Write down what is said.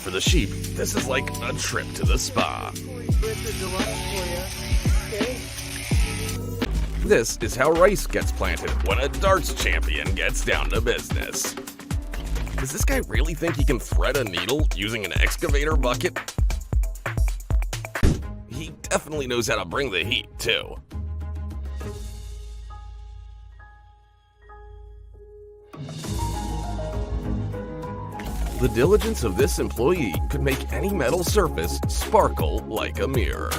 for the sheep, this is like a trip to the spa. This is how rice gets planted when a darts champion gets down to business. Does this guy really think he can thread a needle using an excavator bucket? He definitely knows how to bring the heat, too. The diligence of this employee could make any metal surface sparkle like a mirror.